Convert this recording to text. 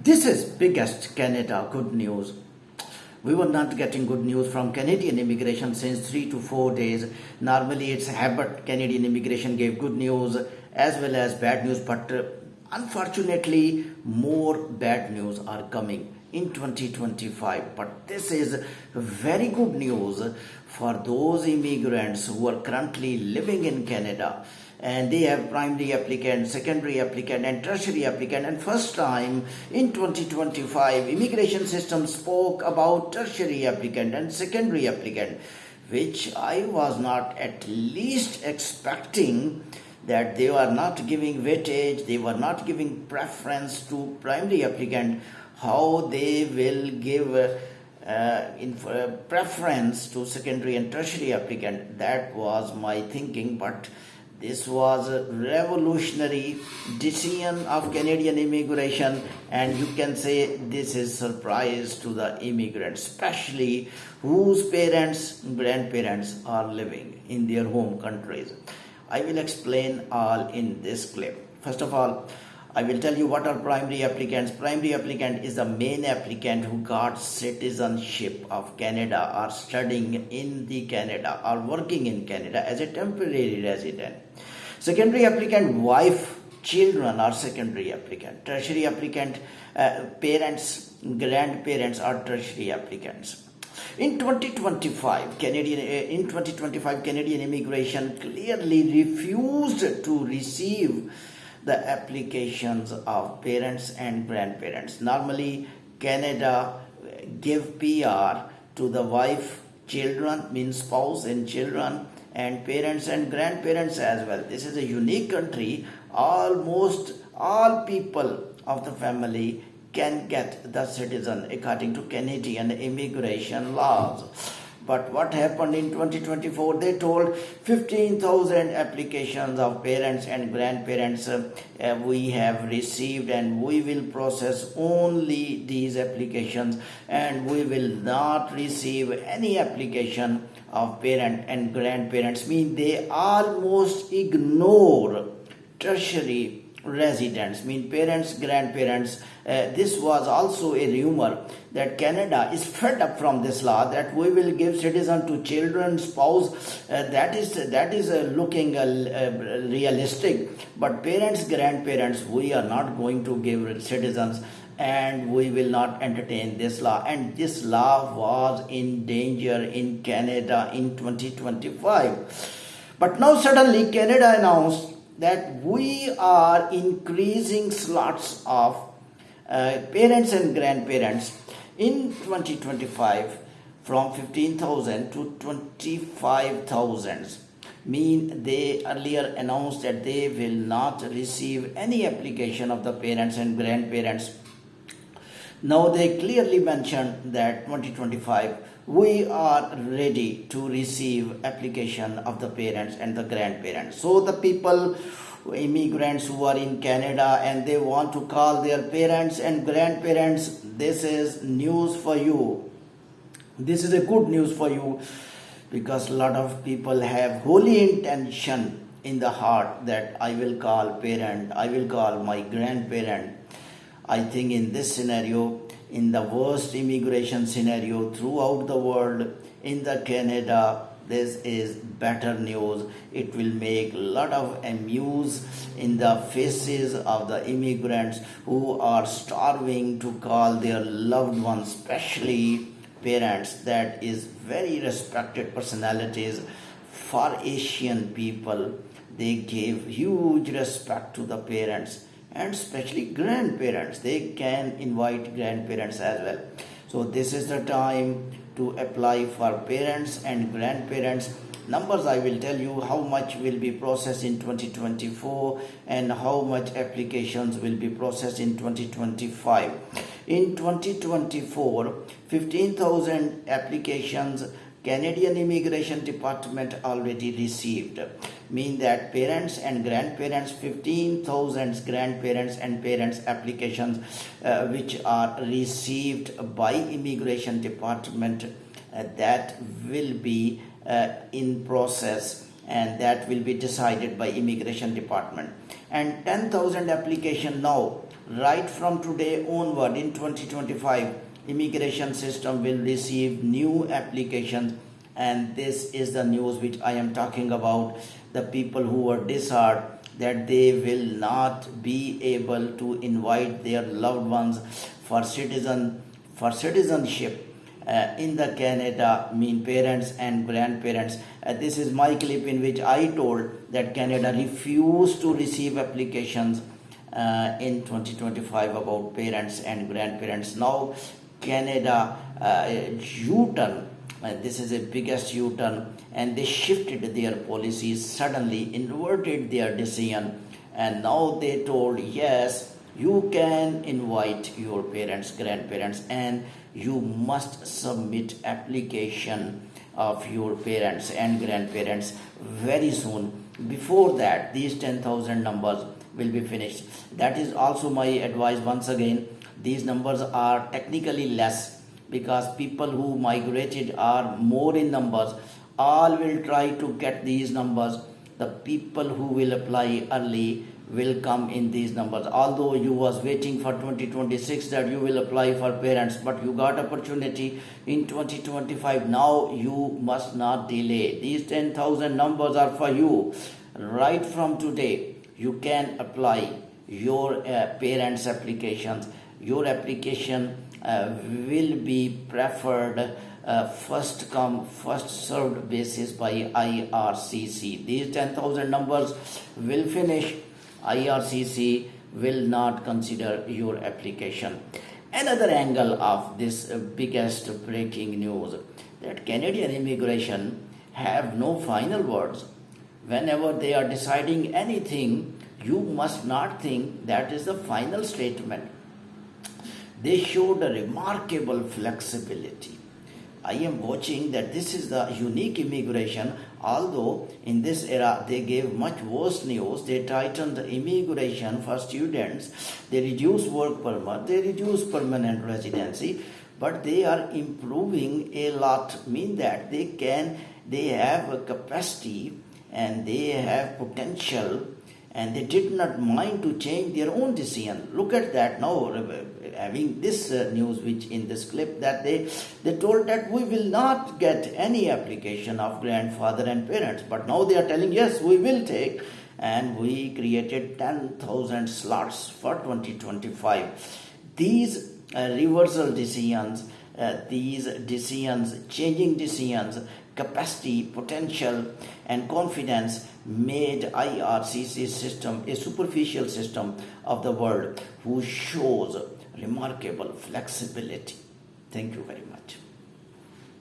This is biggest Canada good news. We were not getting good news from Canadian immigration since 3 to 4 days. Normally it's a habit. Canadian immigration gave good news as well as bad news, but unfortunately more bad news are coming in 2025. But this is very good news for those immigrants who are currently living in Canada, and they have primary applicant, secondary applicant and tertiary applicant. And first time in 2025 immigration system spoke about tertiary applicant and secondary applicant, which I was not at least expecting, that they were not giving weightage, they were not giving preference to primary applicant. How they will give preference to secondary and tertiary applicant, that was my thinking. But this was a revolutionary decision of Canadian immigration, and you can say this is surprise to the immigrants, especially whose parents, grandparents are living in their home countries. I will explain all in this clip. First of all, I will tell you what are primary applicants. Primary applicant is the main applicant who got citizenship of Canada or studying in the Canada or working in Canada as a temporary resident. Secondary applicant, wife, children are secondary applicant. Tertiary applicant, parents, grandparents are tertiary applicants. In 2025, Canadian immigration clearly refused to receive the applications of parents and grandparents. Normally, Canada give PR to the wife, children, means spouse and children, and parents and grandparents as well. This is a unique country. Almost all people of the family can get the citizen according to Canadian immigration laws. But what happened in 2024? They told 15,000 applications of parents and grandparents we have received, and we will process only these applications, and we will not receive any application of parent and grandparents. Mean they almost ignore tertiary residents, mean parents, grandparents. This was also a rumor that Canada is fed up from this law, that we will give citizen to children, spouse. That is looking realistic, but parents, grandparents, we are not going to give citizens, and we will not entertain this law. And this law was in danger in Canada in 2025. But now suddenly Canada announced that we are increasing slots of parents and grandparents in 2025 from 15,000 to 25,000. Mean they earlier announced that they will not receive any application of the parents and grandparents. Now they clearly mentioned that 2025 we are ready to receive application of the parents and the grandparents. So the people, immigrants who are in Canada and they want to call their parents and grandparents, this is news for you. This is a good news for you, because a lot of people have holy intention in the heart that I will call parent, I will call my grandparent. I think in this scenario, in the worst immigration scenario throughout the world, in the Canada, this is better news. It will make a lot of amuse in the faces of the immigrants who are starving to call their loved ones, especially parents. That is very respected personalities. For Asian people, they gave huge respect to the parents, and especially grandparents. They can invite grandparents as well. So this is the time to apply for parents and grandparents. Numbers I will tell you how much will be processed in 2024 and how much applications will be processed in 2025. In 2024, 15,000 applications Canadian Immigration Department already received. Mean that parents and grandparents, 15,000 grandparents and parents applications which are received by Immigration Department, that will be in process, and that will be decided by Immigration Department. And 10,000 application now right from today onward in 2025, immigration system will receive new applications, and this is the news which I am talking about. The people who were disheartened that they will not be able to invite their loved ones for citizenship in the Canada, mean parents and grandparents. This is my clip in which I told that Canada refused to receive applications in 2025 about parents and grandparents. Now Canada U-turn, this is a biggest U-turn, and they shifted their policies, suddenly inverted their decision, and now they told yes, you can invite your parents, grandparents, and you must submit application of your parents and grandparents very soon. Before that, these 10,000 numbers will be finished. That is also my advice once again. These numbers are technically less because people who migrated are more in numbers. All will try to get these numbers. The people who will apply early will come in these numbers. Although you was waiting for 2026 that you will apply for parents, but you got opportunity in 2025. Now you must not delay. These 10,000 numbers are for you. Right from today, you can apply your parents' applications. Your application will be preferred first come first served basis by IRCC. These 10,000 numbers will finish. IRCC will not consider your application. Another angle of this biggest breaking news, that Canadian immigration have no final words. Whenever they are deciding anything, you must not think that is the final statement. They showed a remarkable flexibility. I am watching that this is the unique immigration. Although in this era they gave much worse news, they tightened the immigration for students, they reduced work permit, they reduced permanent residency, but they are improving a lot. Mean that they have a capacity and they have potential, and they did not mind to change their own decision. Look at that now, having this news which in this clip, that they told that we will not get any application of grandfather and parents, but now they are telling yes, we will take, and we created 10,000 slots for 2025. These reversal decisions, changing decisions, capacity, potential, and confidence made IRCC system a superficial system of the world who shows remarkable flexibility. Thank you very much.